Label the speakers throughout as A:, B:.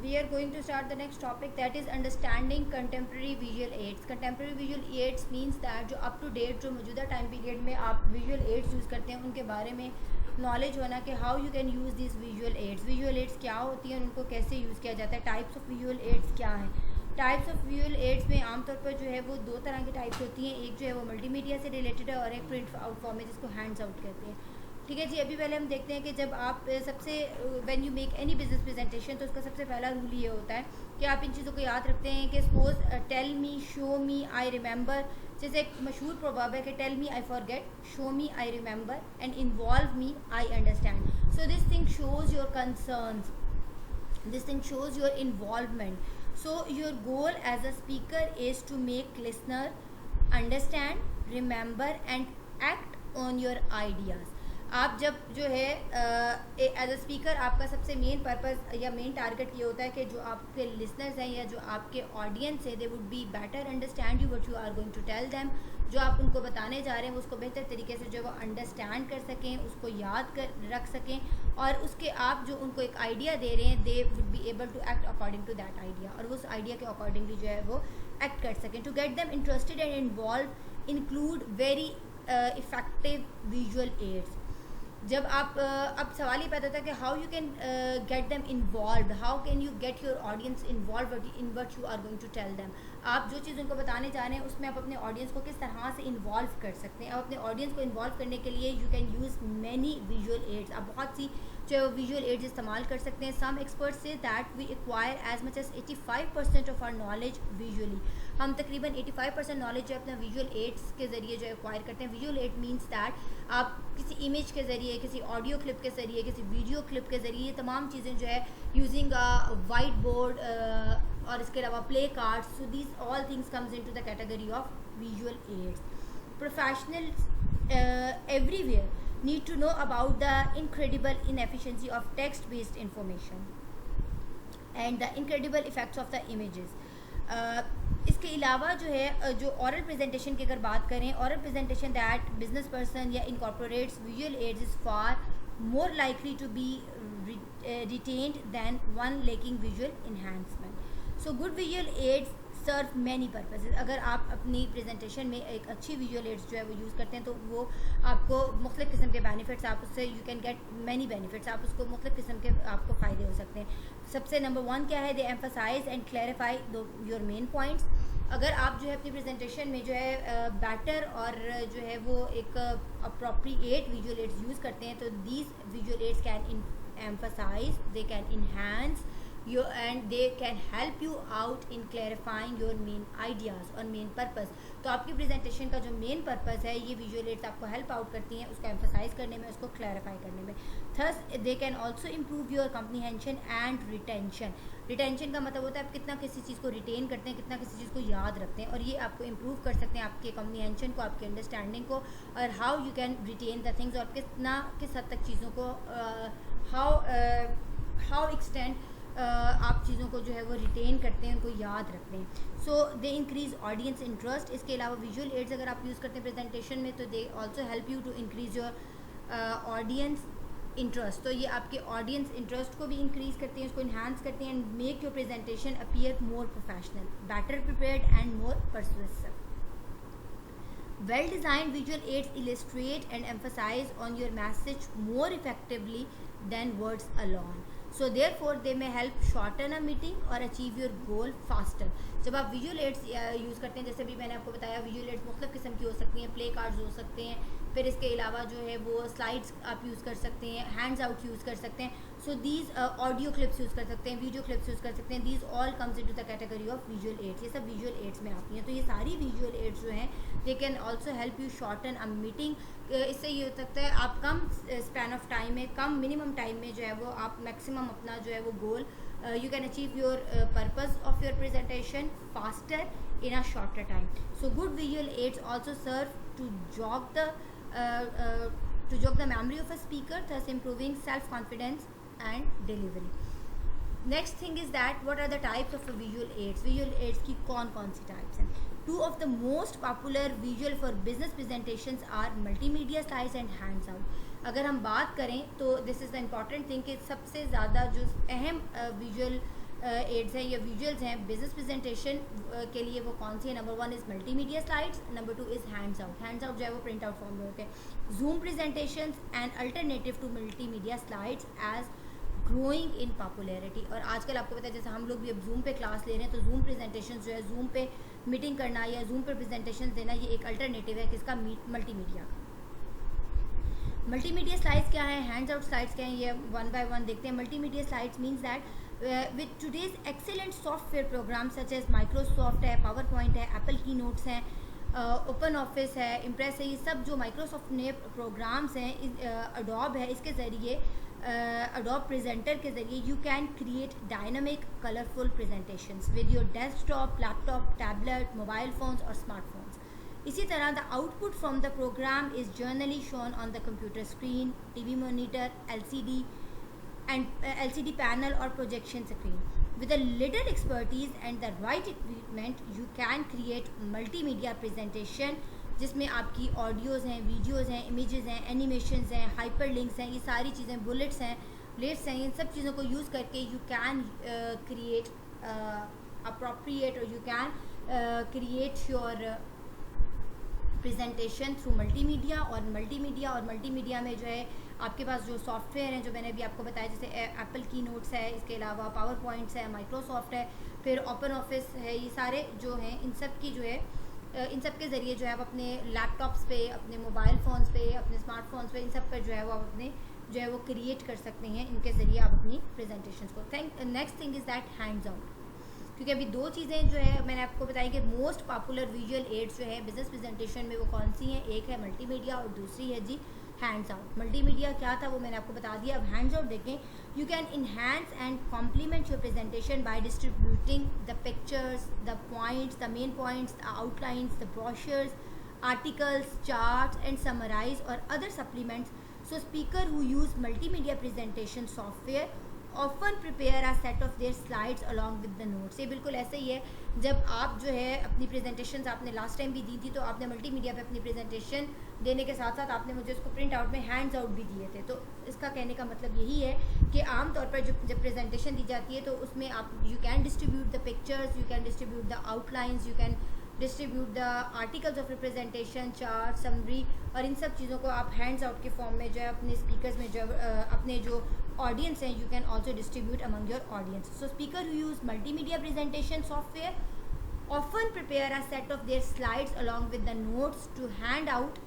A: we are going to start the next topic, that is understanding contemporary visual aids. Contemporary visual aids means that जो up to date जो मौजूदा time period में आप visual aids use करते हैं उनके बारे में नॉलेज होना कि how you can use this visual aids. Visual aids क्या होती हैं, उनको कैसे यूज़ किया जाता है, टाइप्स ऑफ विजुअल एड्स क्या हैं. टाइप्स ऑफ विजुअल एड्स में आमतौर पर जो है वो दो तरह की टाइप्स होती हैं. एक जो है वो मल्टीमीडिया से रिलेटेड है और एक प्रिंट आउट फॉर्म है जिसको हैंड्स आउट कहते हैं. ठीक है जी. अभी पहले हम देखते हैं कि जब आप सबसे when you make any business presentation तो उसका सबसे पहला रूल ये होता है कि आप इन चीज़ों को याद रखते हैं कि suppose tell me, show me, I remember. जैसे एक मशहूर प्रोवर्ब है कि tell me I forget, show me I remember and involve me I understand. So this thing shows your concerns, this thing shows your involvement. So your goal as a speaker is to make listener understand, remember and act on your ideas. आप जब जो है as a speaker आपका सबसे main purpose या main target ये होता है कि जो आपके लिसनर्स हैं या जो आपके ऑडियंस है they would be better understand you what you are going to tell them. जो आप उनको बताने जा रहे हैं उसको बेहतर तरीके से जो वो अंडरस्टैंड कर सकें, उसको याद कर रख सकें और उसके आप जो उनको एक आइडिया दे रहे हैं they would be able to act according to that idea और उस आइडिया के अकॉर्डिंगली जो है वो एक्ट कर सकें. To get them interested and involve include very effective visual aids. जब आप अब सवाल ये पैदा होता है कि how you can get them involve, how can you get your audience involve in what you are going to tell them. आप जो चीज़ उनको बताने जा रहे हैं उसमें आप अपने ऑडियंस को किस तरह से इन्वॉल्व कर सकते हैं. आप अपने ऑडियंस को इन्वॉल्व करने के लिए you can use many visual aids. आप बहुत सी जो विजुअल एड्स इस्तेमाल कर सकते हैं. Some experts say that we acquire as much as 85% of our knowledge visually. हम तकरीबन 85% नॉलेज जो अपना विजुअल एड्स के ज़रिए जो एक्वायर करते हैं. विजुअल एड मीन्स दैट आप किसी इमेज के ज़रिए, किसी ऑडियो क्लिप के ज़रिए, किसी वीडियो क्लिप के ज़रिए ये तमाम चीज़ें जो है यूजिंग अ वाइट बोर्ड और इसके अलावा play cards. So these all things comes into the category of visual aids. Professionals everywhere need to know about the incredible inefficiency of text based information and the incredible effects of the images. इसके अलावा जो है जो ऑरल presentation की अगर बात करें, oral presentation that business person या incorporates visual aids is far more likely to be retained than one lacking visual enhancement. So good visual aids serve many purposes. अगर आप अपनी प्रेजेंटेशन में एक अच्छी विजुअल एड्स जो है वो यूज़ करते हैं तो वो आपको मुख्तलिफ़ किस्म के बेनिफिट्स, आप उससे you can gate many benefits. आप उसको मुख्तलिफ़ किस्म के आपको फ़ायदे हो सकते हैं. सबसे नंबर 1 क्या है, they emphasize and clarify your main points. अगर आप जो है अपनी प्रेजेंटेशन में जो है बैटर और जो है वो एक अप्रोप्रिएट विजुअल एड्स यूज़ करते हैं तो these visual aids can emphasize, they can enhance you and they can help you out in clarifying your main ideas और main purpose. तो आपकी प्रेजेंटेशन का जो मेन पर्पस है ये विजुअल एड्स आपको हेल्प आउट करती हैं उसको एम्फसाइज करने में, उसको क्लैरिफाई करने में. Thus they can also improve your comprehension and retention. Retention का मतलब होता है आप कितना किसी चीज़ को रिटेन करते हैं, कितना किसी चीज़ को याद रखते हैं और ये आपको इम्प्रूव कर सकते हैं आपके कम्प्रीहेंशन को, आपके अंडरस्टैंडिंग को और how you can retain the things और किस हद तक चीज़ों को हाउ एक्सटेंड आप चीज़ों को जो है वो रिटेन करते हैं, उनको याद रखते हैं. सो दे इंक्रीज़ ऑडियंस इंटरेस्ट. इसके अलावा विजुअल एड्स अगर आप यूज़ करते हैं प्रेजेंटेशन में तो they also help you to increase your audience interest. तो ये आपके ऑडियंस इंटरेस्ट को भी इंक्रीज़ करते हैं, उसको इन्हांस करते हैं and make your presentation appear more professional, better prepared and more persuasive. Well designed visual aids illustrate and emphasize on your message more effectively than words alone. So therefore they may help shorten a meeting or achieve your goal faster. जब आप visual aids use करते हैं, जैसे भी मैंने आपको बताया visual aids मुख्तलिफ़ किस्म की हो सकती हैं, प्ले कार्ड्स हो सकते हैं, फिर इसके अलावा जो है वो स्लाइड्स आप यूज़ कर सकते हैं, हैंड्स आउट यूज़ कर सकते हैं. So these audio clips use कर सकते हैं, वीडियो क्लिप्स यूज़ कर सकते हैं. These all comes into the category of visual aids. ये सब विजुअल एड्स में आती हैं. तो ये सारी विजुअल एड्स जो हैं they can also help you shorten a meeting. इससे ये हो सकता है आप कम स्पैन ऑफ टाइम में, कम मिनिमम टाइम में जो है वो आप मैक्सिमम अपना जो है वो गोल you can achieve your purpose of your presentation faster in a shorter time. So good visual aids also serve to jog the memory of a speaker, thus improving self-confidence and delivery. Next thing is that what are the types of visual aids. Visual aids की कौन सी types हैं. Two of the most popular visual for business presentations are multimedia slides and hands out. अगर हम बात करें तो this is the important thing कि सबसे ज़्यादा जो अहम विजुअल एड्स हैं या विजुअल्स हैं बिजनेस प्रेजेंटेशन के लिए वो कौन सी है? Number 1 is multimedia slides, number 2 is hands out. Hands out जो है वो प्रिंट आउट फॉर्म में होते हैं। Zoom presentations and alternative to multimedia slides as growing in popularity. और आजकल आपको पता है जैसे हम लोग भी अब जूम पे क्लास ले रहे हैं, तो जूम प्रेजेंटेशन जो है, जूम पे मीटिंग करना या जूम पे प्रेजेंटेशन देना, ये एक अल्टरनेटिव है किसका? मल्टीमीडिया। मल्टीमीडिया स्लाइड्स क्या है, हैंड्स आउट स्लाइड्स क्या है, ये वन बाय वन देखते हैं। Multimedia slides means that with today's excellent software program such as Microsoft है, पावर पॉइंट है, एप्पल की नोट्स हैं, ओपन ऑफिस है, इम्प्रेस है, ये सब जो माइक्रोसॉफ्ट ने प्रोग्राम्स हैं, अडोब है, इसके ज़रिए अडोब प्रेजेंटर के ज़रिए you can create dynamic colourful presentations with your desktop, laptop, tablet, mobile phones और स्मार्टफोन्स। इसी तरह the output from the program is generally shown on the computer screen, TV monitor, LCD panel और projection screen. With a little expertise and the right equipment, you can create multimedia presentation जिसमें आपकी audios हैं, videos हैं, images हैं, animations हैं, hyper links हैं, ये सारी चीज़ें, बुलेट्स हैं, लेट्स हैं, इन सब चीज़ों को यूज़ करके यू कैन क्रिएट अप्रोप्रिएट और you can create your presentation through multimedia. और मल्टीमीडिया में जो है आपके पास जो सॉफ्टवेयर हैं जो मैंने अभी आपको बताया, जैसे एप्पल की नोट्स है, इसके अलावा पावर पॉइंट्स है, माइक्रोसॉफ्ट है, फिर ओपन ऑफिस है, ये सारे जो हैं इन सब की जो है इन सब के ज़रिए जो है आप अपने लैपटॉप्स पे, अपने मोबाइल फ़ोन्स पे, अपने स्मार्टफोन्स पे, इन सब पर जो है वो आप अपने जो है वो क्रिएट कर सकते हैं, इनके ज़रिए आप अपनी प्रेजेंटेशंस को। Next thing is that hands out, क्योंकि अभी दो चीज़ें जो है मैंने आपको बताई कि मोस्ट पॉपुलर विजुअल एड्स जो है बिजनेस प्रेजेंटेशन में वो कौन सी हैं, एक है मल्टीमीडिया और दूसरी है जी हैंड्स आउट। मल्टीमीडिया क्या था वो मैंने आपको बता दिया। अब हैंड्स आउट देखें। You can enhance and complement your presentation by distributing the pictures, the points, the main points, the outlines, the brochures, articles, charts and summarize और other supplements. So speaker who use multimedia presentation software often prepare a set of their slides along with the notes. ये बिल्कुल ऐसे ही है, जब आप जो है अपनी प्रेजेंटेशंस आपने लास्ट टाइम भी दी थी, तो आपने मल्टीमीडिया पे अपनी प्रेजेंटेशन देने के साथ साथ आपने मुझे उसको प्रिंट आउट में हैंड्स आउट भी दिए थे। तो इसका कहने का मतलब यही है कि आमतौर पर जब प्रेजेंटेशन दी जाती है तो उसमें आप you can distribute the pictures, you can distribute the outlines, you can distribute the articles of representation, chart, summary, और इन सब चीज़ों को आप हैंड्स आउट के फॉर्म में जो है अपने स्पीकर्स में जो अपने जो ऑडियंस हैं you can also distribute among your audience. So speaker who use multimedia presentation software often prepare a set of their slides along with the notes to hand out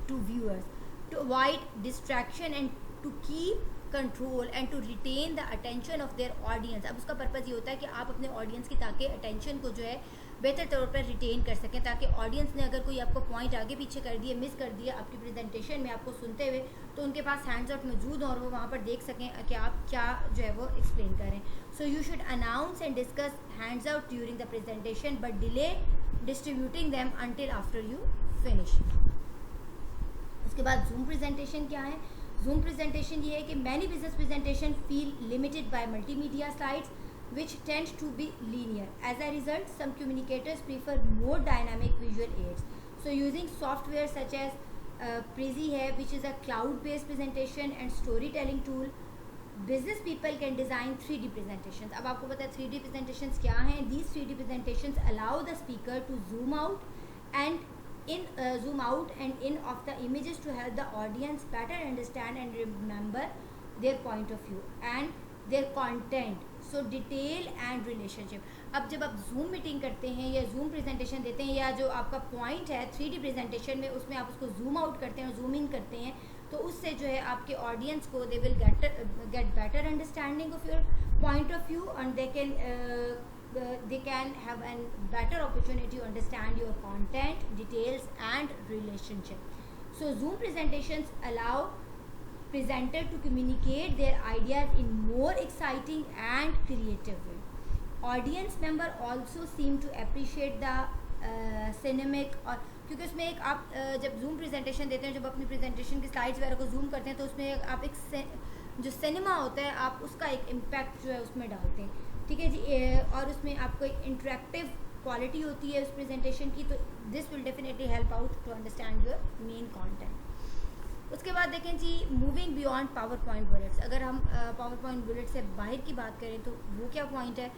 A: to viewers to avoid distraction and to keep control and to retain the attention of their audience। अब उसका purpose ये होता है कि आप अपने audience की ताकि अटेंशन को जो है बेहतर तौर पर रिटेन कर सकें, ताकि ऑडियंस ने अगर कोई आपको पॉइंट आगे पीछे कर दिए, मिस कर दिया आपकी प्रेजेंटेशन में आपको सुनते हुए, तो उनके पास हैंड्स आउट मौजूद हो और वो वहाँ पर देख सकें कि आप क्या जो है वो एक्सप्लेन करें। So you should announce and discuss hands out during the presentation but delay distributing them until after you finish. उसके बाद जूम प्रेजेंटेशन क्या है? जूम प्रेजेंटेशन ये है कि many business presentation feel limited by multimedia slides which tend to be linear. As a result, some communicators prefer more dynamic visual aids. So using software such as Prezi hai, which is a cloud-based presentation and storytelling tool, business people can design 3D presentations. अब आपको पता है 3D presentations क्या हैं? These 3D presentations allow the speaker to zoom out and in of the images to help the audience better understand and remember their point of view and their content. So detail and relationship. अब जब आप zoom meeting करते हैं या zoom presentation देते हैं या जो आपका पॉइंट है 3D प्रेजेंटेशन में, उसमें आप उसको जूम आउट करते हैं और जूम इन करते हैं, तो उससे जो है आपके ऑडियंस को they will get better understanding of your point of view and they can have a better opportunity to understand your content, details and relationship. So Zoom presentations allow presenter to communicate their ideas in more exciting and creative way. Audience member also seem to appreciate the cinematic, और क्योंकि उसमें एक आप जब zoom presentation देते हैं, जब अपनी प्रेजेंटेशन की स्लाइड्स वगैरह को जूम करते हैं, तो उसमें आप एक जो सिनेमा होता है आप उसका एक इम्पैक्ट जो है उसमें डालते हैं, ठीक है जी। और उसमें आपको एक इंटरेक्टिव क्वालिटी होती है उस प्रेजेंटेशन की, तो this will definitely help out to understand your main content. उसके बाद देखें जी moving beyond PowerPoint bullets. अगर हम पावर पॉइंट बुलेट से बाहर की बात करें तो वो क्या पॉइंट है,